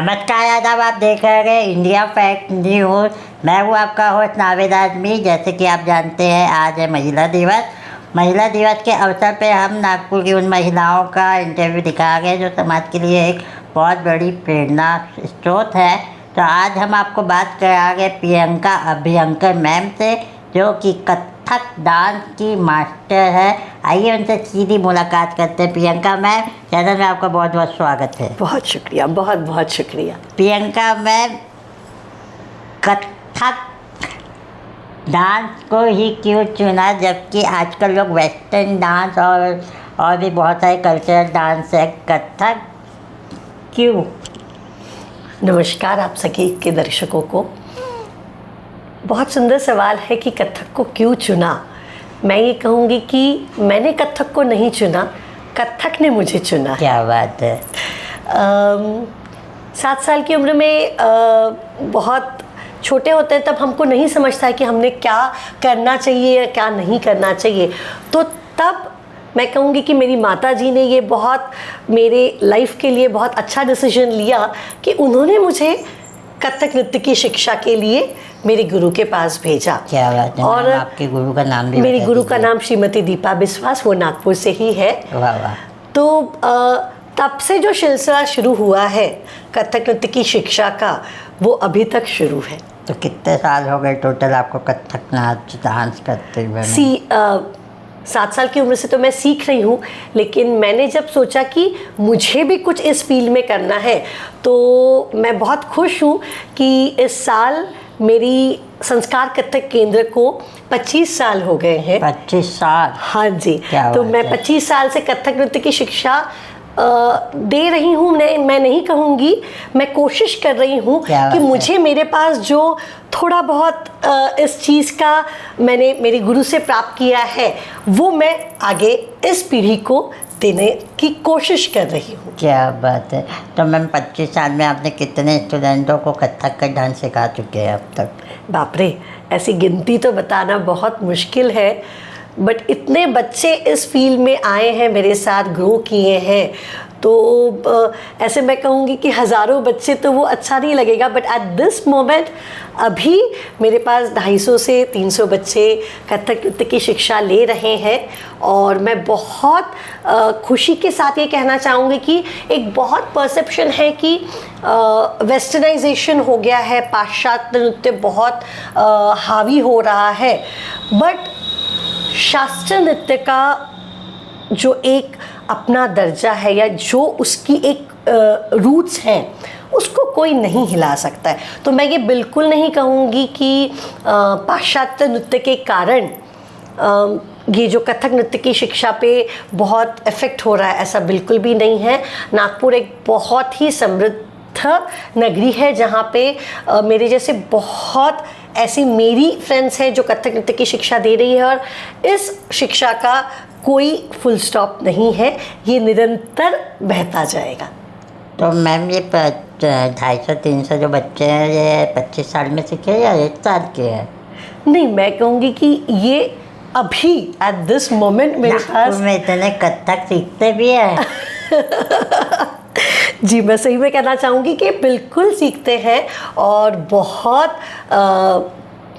नमस्कार आदाब, आप देख रहे हैं इंडिया फैक्ट न्यूज़। मैं हूँ आपका होस्ट नावेद आजमी। जैसे कि आप जानते हैं, आज है महिला दिवस। महिला दिवस के अवसर पे हम नागपुर की उन महिलाओं का इंटरव्यू दिखा गए जो समाज के लिए एक बहुत बड़ी प्रेरणा स्रोत है। तो आज हम आपको बात कराएंगे प्रियंका अभ्यंकर मैम से, जो कि कथक डांस की मास्टर है। आइए उनसे सीधी मुलाकात करते हैं। प्रियंका मैम, चैनल में आपका बहुत बहुत स्वागत है। बहुत शुक्रिया, बहुत बहुत शुक्रिया। प्रियंका मैम, कथक डांस को ही क्यों चुना, जबकि आजकल लोग वेस्टर्न डांस और भी बहुत सारे कल्चरल डांस है, कथक क्यों? नमस्कार आप सभी के दर्शकों को। बहुत सुंदर सवाल है कि कथक को क्यों चुना। मैं ये कहूँगी कि मैंने कथक को नहीं चुना, कथक ने मुझे चुना। क्या बात है। 7 साल की उम्र में बहुत छोटे होते हैं, तब हमको नहीं समझता है कि हमने क्या करना चाहिए या क्या नहीं करना चाहिए। तो तब मैं कहूँगी कि मेरी माताजी ने ये बहुत मेरे लाइफ के लिए बहुत अच्छा डिसीजन लिया कि उन्होंने मुझे कथक नृत्य की शिक्षा के लिए मेरे गुरु के पास भेजा। क्या बात है। और आपके गुरु का नाम भी? मेरे गुरु का नाम श्रीमती दीपा बिस्वास, वो नागपुर से ही है। वाह वाह। तो तब से जो सिलसिला शुरू हुआ है कथक नृत्य की शिक्षा का, वो अभी तक शुरू है। तो कितने साल हो गए टोटल आपको कथक नाच डांस करते हुए? 7 साल की उम्र से तो मैं सीख रही हूँ, लेकिन मैंने जब सोचा कि मुझे भी कुछ इस फील्ड में करना है, तो मैं बहुत खुश हूँ कि इस साल मेरी संस्कार कथक केंद्र को 25 साल हो गए हैं। 25 साल? हाँ जी। तो मैं 25 साल से कथक नृत्य की शिक्षा दे रही हूँ। मैं नहीं कहूँगी, मैं कोशिश कर रही हूँ कि मुझे मेरे पास जो थोड़ा बहुत इस चीज़ का मैंने मेरे गुरु से प्राप्त किया है, वो मैं आगे इस पीढ़ी को देने की कोशिश कर रही हूँ। क्या बात है। तो मैम 25 साल में आपने कितने स्टूडेंटों को कथक का डांस सिखा चुके हैं अब तक? बाप रे, ऐसी गिनती तो बताना बहुत मुश्किल है, बट इतने बच्चे इस फील्ड में आए हैं, मेरे साथ ग्रो किए हैं, तो ऐसे मैं कहूँगी कि हज़ारों बच्चे तो वो अच्छा नहीं लगेगा, बट एट दिस मोमेंट अभी मेरे पास 250 से 300 बच्चे कथक नृत्य की शिक्षा ले रहे हैं। और मैं बहुत खुशी के साथ ये कहना चाहूँगी कि एक बहुत परसेप्शन है कि वेस्टर्नाइजेशन हो गया है, पाश्चात्य नृत्य बहुत हावी हो रहा है, बट शास्त्रीय नृत्य का जो एक अपना दर्जा है या जो उसकी एक रूट्स हैं, उसको कोई नहीं हिला सकता है। तो मैं ये बिल्कुल नहीं कहूँगी कि पाश्चात्य नृत्य के कारण ये जो कथक नृत्य की शिक्षा पे बहुत इफ़ेक्ट हो रहा है, ऐसा बिल्कुल भी नहीं है। नागपुर एक बहुत ही समृद्ध नगरी है, जहाँ पे मेरे जैसे बहुत ऐसी मेरी फ्रेंड्स हैं जो कथक नृत्य की शिक्षा दे रही है, और इस शिक्षा का कोई फुल स्टॉप नहीं है, ये निरंतर बहता जाएगा। तो मैम ये 250-300 जो बच्चे हैं, ये 25 साल में सीखे या 1 साल के हैं? नहीं, मैं कहूँगी कि ये अभी एट दिस मोमेंट मेरे पास में इतने कथक सीखते भी हैं। जी, मैं सही में कहना चाहूँगी कि बिल्कुल सीखते हैं, और बहुत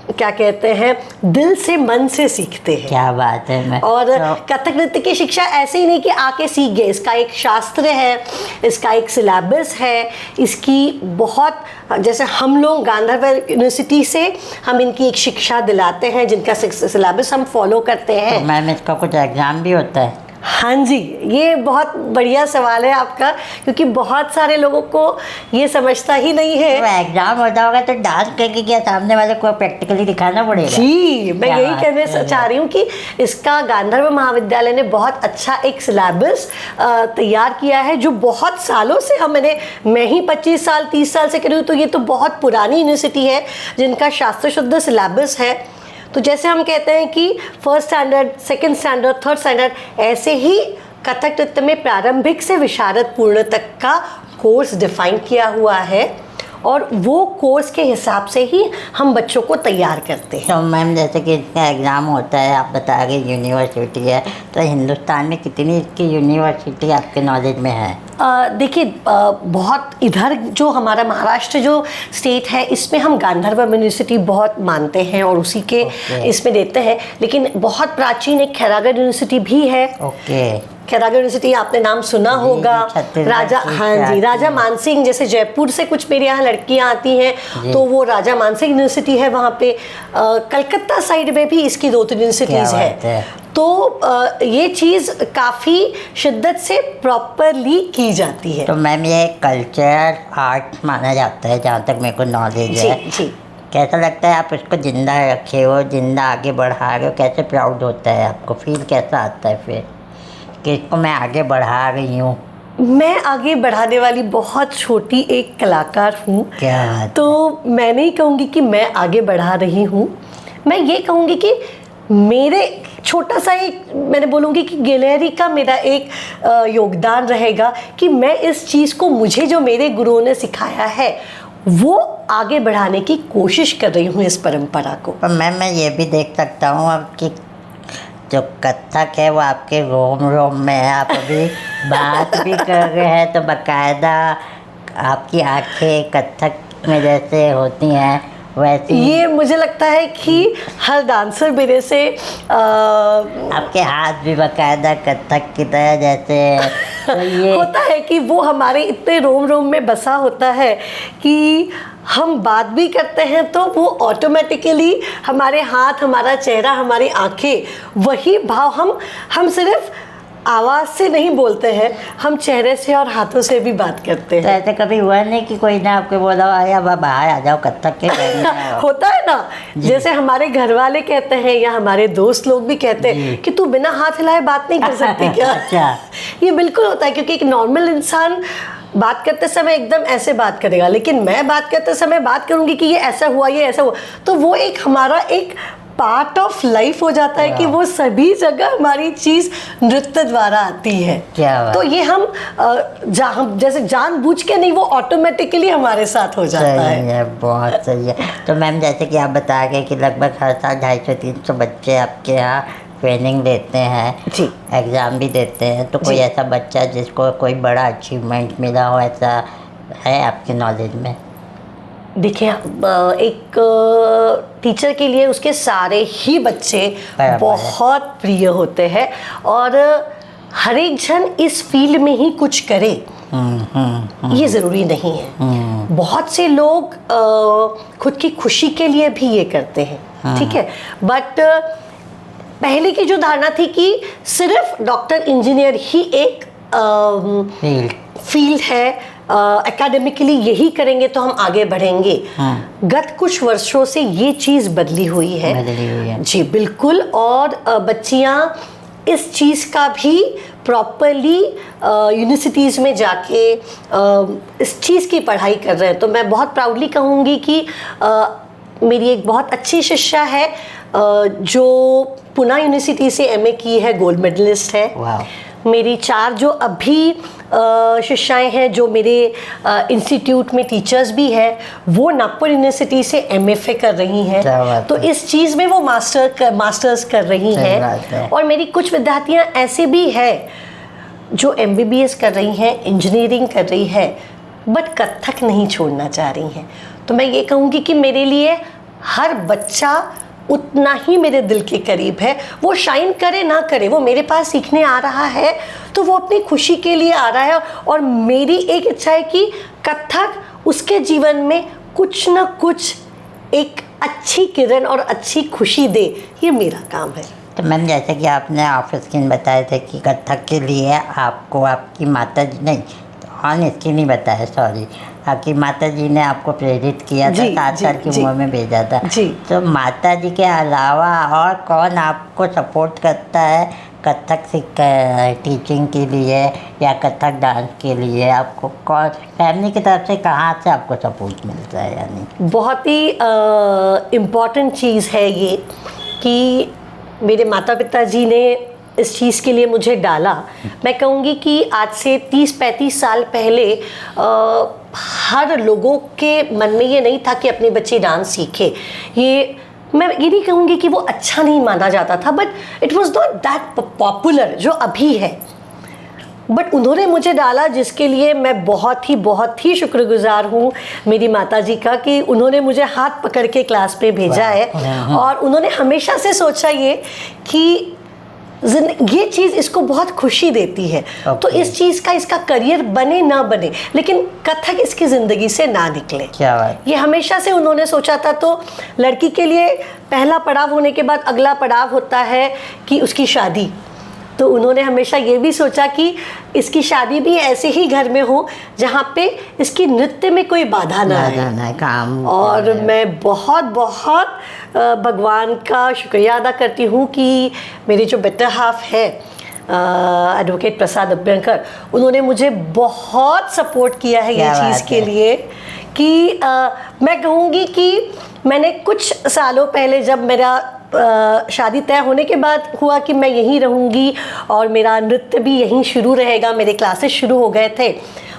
क्या कहते हैं, दिल से मन से सीखते हैं। क्या बात है। और कथक नृत्य की शिक्षा ऐसे ही नहीं कि आके सीख गए, इसका एक शास्त्र है, इसका एक सिलेबस है, इसकी बहुत, जैसे हम लोग गांधर्व यूनिवर्सिटी से हम इनकी एक शिक्षा दिलाते हैं, जिनका सिलेबस हम फॉलो करते हैं। तो मैम इसका कुछ एग्ज़ाम भी होता है? हाँ जी, ये बहुत बढ़िया सवाल है आपका, क्योंकि बहुत सारे लोगों को ये समझता ही नहीं है। तो एग्जाम होता होगा तो डांस करके क्या सामने वाले को प्रैक्टिकली दिखाना पड़ेगा? जी, मैं यही कहने चाह रही हूँ कि इसका गांधर्व महाविद्यालय ने बहुत अच्छा एक सिलेबस तैयार किया है, जो बहुत सालों से मैं ही 25 साल 30 साल से कर रही हूँ, तो ये तो बहुत पुरानी यूनिवर्सिटी है जिनका शास्त्र शुद्ध सिलेबस है। तो जैसे हम कहते हैं कि 1st standard, 2nd standard, 3rd standard, ऐसे ही कथक नृत्य में प्रारंभिक से विशारद पूर्ण तक का कोर्स डिफाइन किया हुआ है, और वो कोर्स के हिसाब से ही हम बच्चों को तैयार करते हैं। तो मैम जैसे कि इसका एग्ज़ाम होता है, आप बता रहे यूनिवर्सिटी है, तो हिंदुस्तान में कितनी इसकी यूनिवर्सिटी आपके नॉलेज में है? देखिए, बहुत इधर जो हमारा महाराष्ट्र जो स्टेट है, इसमें हम गांधर्व यूनिवर्सिटी बहुत मानते हैं और उसी के इसमें देते हैं। लेकिन बहुत प्राचीन एक खैरागढ़ यूनिवर्सिटी भी है। खैरागढ़ यूनिवर्सिटी आपने नाम सुना होगा। राजा, हाँ जी, राजा मानसिंह, जैसे जयपुर से कुछ मेरे यहाँ लड़कियाँ आती हैं तो वो राजा मानसिंह यूनिवर्सिटी है वहाँ पे। कलकत्ता साइड में भी इसकी 2-3 यूनिवर्सिटीज़ है। तो ये चीज़ काफ़ी शिद्दत से प्रॉपरली की जाती है। तो मैम ये कल्चर आर्ट माना जाता है जहाँ तक मेरे को नॉलेज है। जी। कैसा लगता है आप इसको जिंदा रखे हो, जिंदा आगे बढ़ा रहे हो, कैसे प्राउड होता है आपको, फील कैसा आता है फिर कि इसको मैं आगे बढ़ा रही हूँ? मैं आगे बढ़ाने वाली बहुत छोटी एक कलाकार हूँ। क्या? तो मैं नहीं कहूँगी कि मैं आगे बढ़ा रही हूँ, मैं ये कहूँगी कि मेरे छोटा सा एक, मैंने बोलूँगी कि गैलरी का मेरा एक योगदान रहेगा कि मैं इस चीज़ को, मुझे जो मेरे गुरुओं ने सिखाया है वो आगे बढ़ाने की कोशिश कर रही हूँ इस परंपरा को। पर मैम मैं ये भी देख सकता हूँ आपकी जो कथक है वो आपके रोम रोम में है। आप अभी बात भी कर रहे हैं तो बाकायदा आपकी आंखें कथक में जैसे होती हैं वैसे। ये मुझे लगता है कि हर डांसर मेरे से आपके हाथ भी बाकायदा कथक की तरह जैसे तो ये होता है कि वो हमारे इतने रोम रोम में बसा होता है कि हम बात भी करते हैं तो वो ऑटोमेटिकली हमारे हाथ, हमारा चेहरा, हमारी आंखें, वही भाव हम सिर्फ आवाज़ से नहीं बोलते हैं, हम चेहरे से और हाथों से भी बात करते हैं। तो ऐसे कभी हुआ नहीं कि कोई ना आपके बोला या बाहर आ जाओ कथक के होता है ना, जैसे हमारे घर वाले कहते हैं या हमारे दोस्त लोग भी कहते हैं कि तू बिना हाथ हिलाए बात नहीं कर सकती क्या? अच्छा। ये बिल्कुल होता है, क्योंकि एक नॉर्मल इंसान बात करते समय एकदम ऐसे बात करेगा, लेकिन मैं बात करते समय बात करूंगी कि ये ऐसा हुआ, ये ऐसा हुआ, तो वो एक हमारा एक पार्ट ऑफ लाइफ हो जाता है कि वो सभी जगह हमारी चीज़ नृत्य द्वारा आती है। तो ये हम जैसे जानबूझ के नहीं, वो ऑटोमेटिकली हमारे साथ हो जाता है। बहुत सही है। तो मैम जैसे कि आप बता गए कि लगभग हर साल 250-300 बच्चे आपके यहाँ ट्रेनिंग देते हैं जी, एग्ज़ाम भी देते हैं, तो कोई ऐसा बच्चा जिसको कोई बड़ा अचीवमेंट मिला हो, ऐसा है आपके नॉलेज में? देखिए, एक टीचर के लिए उसके सारे ही बच्चे बहुत प्रिय होते हैं और हर एक जन इस फील्ड में ही कुछ करे, ये ज़रूरी नहीं है। बहुत से लोग खुद की खुशी के लिए भी ये करते हैं, ठीक है, बट पहले की जो धारणा थी कि सिर्फ डॉक्टर इंजीनियर ही एक फील्ड है, एकेडमिकली यही करेंगे तो हम आगे बढ़ेंगे। गत कुछ वर्षों से ये चीज़ बदली हुई है। जी बिल्कुल, और बच्चियाँ इस चीज़ का भी प्रॉपरली यूनिवर्सिटीज़ में जाके इस चीज़ की पढ़ाई कर रहे हैं। तो मैं बहुत प्राउडली कहूँगी कि मेरी एक बहुत अच्छी शिष्या है जो पुणे यूनिवर्सिटी से एमए की है, गोल्ड मेडलिस्ट है। मेरी 4 जो अभी शिष्याएं हैं जो मेरे इंस्टीट्यूट में टीचर्स भी हैं, वो नागपुर यूनिवर्सिटी से एमएफए कर रही हैं, तो इस चीज़ में वो मास्टर्स कर रही हैं। और मेरी कुछ विद्यार्थियां ऐसे भी हैं जो एमबीबीएस कर रही हैं, इंजीनियरिंग कर रही है, बट कथक नहीं छोड़ना चाह रही हैं। तो मैं ये कहूँगी कि मेरे लिए हर बच्चा उतना ही मेरे दिल के करीब है। वो शाइन करे ना करे, वो मेरे पास सीखने आ रहा है तो वो अपनी खुशी के लिए आ रहा है, और मेरी एक इच्छा है कि कथक उसके जीवन में कुछ ना कुछ एक अच्छी किरण और अच्छी खुशी दे, ये मेरा काम है। तो मैम जैसे कि आपने ऑफ स्क्रीन बताए थे कि कथक के लिए आपको आपकी माता जी नहीं, ऑन स्क्रीन नहीं बताया, सॉरी, आपकी माता जी ने आपको प्रेरित किया था, 7 साल की उम्र में भेजा था। तो माता जी के अलावा और कौन आपको सपोर्ट करता है कथक टीचिंग के लिए या कथक डांस के लिए? आपको कौन फैमिली की तरफ से कहाँ से आपको सपोर्ट मिलता है? यानी बहुत ही इम्पॉर्टेंट चीज़ है ये कि मेरे माता पिता जी ने इस चीज़ के लिए मुझे डाला, मैं कहूँगी कि आज से 30-35 साल पहले हर लोगों के मन में ये नहीं था कि अपने बच्चे डांस सीखे। ये मैं ये नहीं कहूँगी कि वो अच्छा नहीं माना जाता था, but it was not that popular जो अभी है। बट उन्होंने मुझे डाला, जिसके लिए मैं बहुत ही शुक्रगुजार हूँ मेरी माताजी का, कि उन्होंने मुझे हाथ पकड़ के क्लास पे भेजा है। और उन्होंने हमेशा से सोचा ये कि ये चीज़ इसको बहुत खुशी देती है। तो इस चीज़ का इसका करियर बने ना बने, लेकिन कथक इसकी ज़िंदगी से ना निकले, क्या बात। ये हमेशा से उन्होंने सोचा था। तो लड़की के लिए पहला पड़ाव होने के बाद अगला पड़ाव होता है कि उसकी शादी। तो उन्होंने हमेशा ये भी सोचा कि इसकी शादी भी ऐसे ही घर में हो जहाँ पे इसकी नृत्य में कोई बाधा ना आए। काम। और मैं बहुत भगवान का शुक्रिया अदा करती हूँ कि मेरी जो बेटर हाफ है एडवोकेट प्रसाद अभ्यंकर, उन्होंने मुझे बहुत सपोर्ट किया है ये चीज़ के लिए कि मैं कहूँगी कि मैंने कुछ सालों पहले जब मेरा शादी तय होने के बाद हुआ कि मैं यहीं रहूँगी और मेरा नृत्य भी यहीं शुरू रहेगा, मेरे क्लासेस शुरू हो गए थे।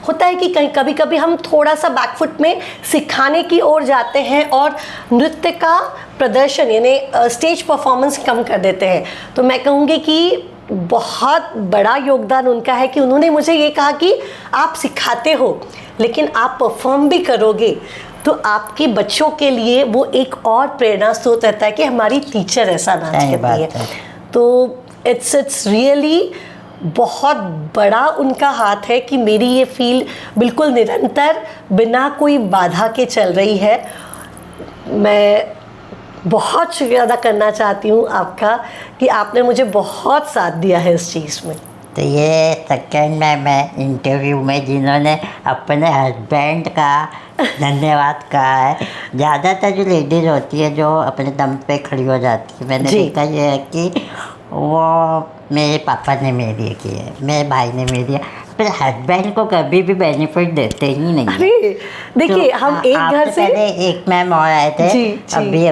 होता है कि कभी कभी हम थोड़ा सा बैकफुट में सिखाने की ओर जाते हैं और नृत्य का प्रदर्शन यानी स्टेज परफॉर्मेंस कम कर देते हैं। तो मैं कहूँगी कि बहुत बड़ा योगदान उनका है कि उन्होंने मुझे ये कहा कि आप सिखाते हो लेकिन आप परफॉर्म भी करोगे, तो आपके बच्चों के लिए वो एक और प्रेरणा स्रोत रहता है कि हमारी टीचर ऐसा नाच करती है। तो इट्स रियली बहुत बड़ा उनका हाथ है कि मेरी ये फील्ड बिल्कुल निरंतर बिना कोई बाधा के चल रही है। मैं बहुत शुक्रिया अदा करना चाहती हूँ आपका कि आपने मुझे बहुत साथ दिया है इस चीज़ में। तो ये सेकेंड में मैं इंटरव्यू में जिन्होंने अपने हस्बैंड का धन्यवाद कहा है। ज़्यादातर जो लेडीज़ होती है जो अपने दम पे खड़ी हो जाती है, मैंने देखा ये है कि वो मेरे पापा ने मेरे लिए की है, मेरे भाई ने मेरे लिए, अपने हस्बैंड को कभी भी बेनिफिट देते ही नहीं। अरे देखिए तो हम एक घर से पहले एक मैम और आए थे अभी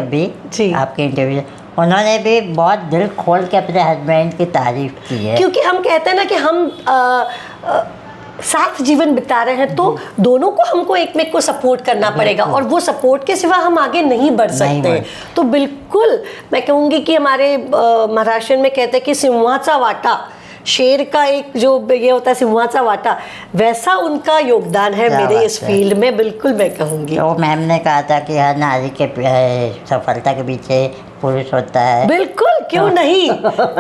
आपके इंटरव्यू, उन्होंने भी बहुत दिल खोल के अपने हस्बैंड की तारीफ की है। क्योंकि हम कहते हैं ना कि हम साथ जीवन बिता रहे हैं, तो दोनों को हमको एक में को सपोर्ट करना पड़ेगा और वो सपोर्ट के सिवा हम आगे नहीं बढ़ सकते। तो बिल्कुल मैं कहूँगी कि हमारे महाराष्ट्र में कहते हैं कि सिंहाचा वाटा, शेर का एक जो ये होता है सिंहाचा वाटा, वैसा उनका योगदान है मेरे इस फील्ड में। बिल्कुल मैं कहूँगी। तो मैम ने कहा था कि हर नारी के सफलता के पीछे पुरुष होता है। बिल्कुल, क्यों नहीं।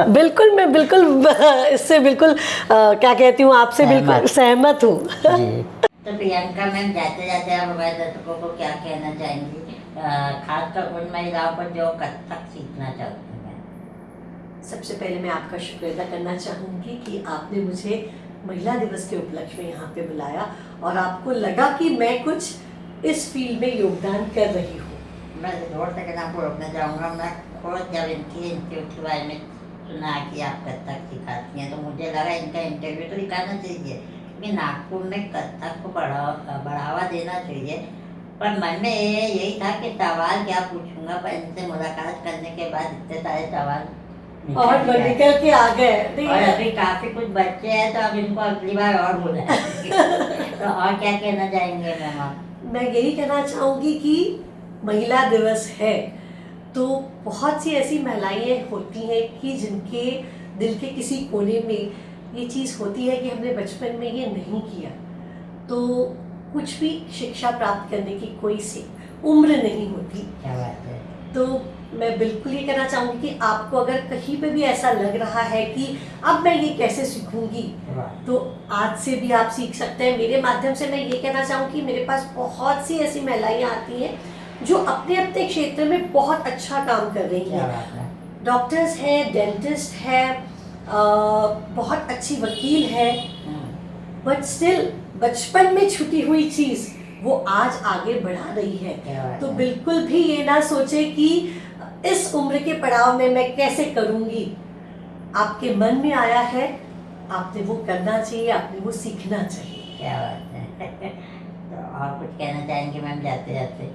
बिल्कुल मैं बिल्कुल इससे बिल्कुल क्या कहती हूँ, आपसे बिल्कुल सहमत हूँ। तो प्रियंका मैम, जाते जाते आप हमारे दर्शकों को क्या कहना चाहेंगी, खासकर उन महिलाओं को जो कथक सीखना चाहती हैं? सबसे पहले मैं आपका शुक्रिया अदा करना चाहूँगी कि आपने मुझे महिला दिवस के उपलक्ष्य में यहाँ पे बुलाया और आपको लगा कि मैं कुछ इस फील्ड में योगदान कर रही हूँ। मैं जोर से कहना आपको रोकना चाहूँगा। मैं खुद जब इनकी इंस्टीट्यूट के बारे में सुना कि आप कथक सिखाती हैं, तो मुझे लगा इनका इंटरव्यू तो दिखाना चाहिए कि नागपुर में कथक को बढ़ावा देना चाहिए। पर मन में यही था कि सवाल क्या पूछूंगा, पर इनसे मुलाकात करने के बाद इतने सारे सवाल और निकल के आ गए। और अभी काफी कुछ बच्चे हैं, तो अब इनको अगली बार और बुलाएंगे। तो और क्या कहना चाहेंगे मैम आप? मैं यही कहना चाहूँगी कि महिला दिवस है तो बहुत सी ऐसी महिलाएं होती हैं कि जिनके दिल के किसी कोने में ये चीज़ होती है कि हमने बचपन में ये नहीं किया। तो कुछ भी शिक्षा प्राप्त करने की कोई सी उम्र नहीं होती। क्या बात है। तो मैं बिल्कुल ये कहना चाहूँगी कि आपको अगर कहीं पे भी ऐसा लग रहा है कि अब मैं ये कैसे सीखूंगी, तो आज से भी आप सीख सकते हैं। मेरे माध्यम से मैं ये कहना चाहूँगी कि मेरे पास बहुत सी ऐसी महिलाएं आती हैं जो अपने अपने क्षेत्र में बहुत अच्छा काम कर रही हैं। डॉक्टर्स हैं, डेंटिस्ट है, बहुत अच्छी वकील है, बट स्टिल बचपन में छुटी हुई चीज़ वो आज आगे बढ़ा रही है। तो बिल्कुल भी ये ना सोचे कि इस उम्र के पड़ाव में मैं कैसे करूँगी। आपके मन में आया है, आपने वो करना चाहिए, आपने वो सीखना चाहिए। क्या बात है। तो और कुछ कहना चाहेंगे मैम जाते जाते?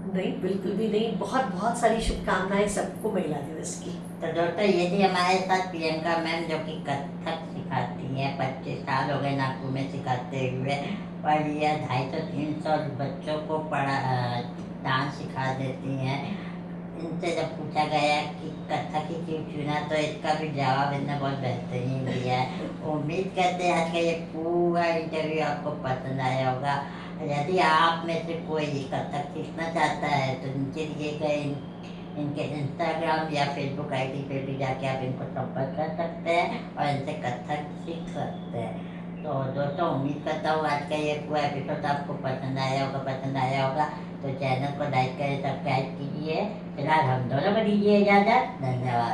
नहीं, बिल्कुल भी नहीं। बहुत बहुत सारी शुभकामनाएं सबको महिला दिवस की। तो दोस्तों ये थी हमारे साथ प्रियंका मैम, जो कि कथक सिखाती हैं। 25 साल हो गए नागपुर में सिखाते हुए, और ये 250-300 बच्चों को डांस सिखा देती हैं। इनसे जब पूछा गया कि कथक ही क्यों चुना, तो इसका भी जवाब इन्होंने बहुत बेहतरीन दिया है। उम्मीद करते हैं आज का ये पूरा इंटरव्यू आपको पसंद आया होगा। यदि आप में से कोई कथक सीखना चाहता है तो नीचे दिए गए इनके इंस्टाग्राम या फेसबुक आईडी पे भी जाके आप इनको संपर्क कर सकते हैं और इनसे कथक सीख सकते हैं। तो दोस्तों उम्मीद करता हूँ आज का ये पूरा एपिसोड आपको पसंद आया होगा। तो चैनल को लाइक करें, सब्सक्राइब कीजिए। फिलहाल हम दोनों को दीजिए इजाज़त। धन्यवाद।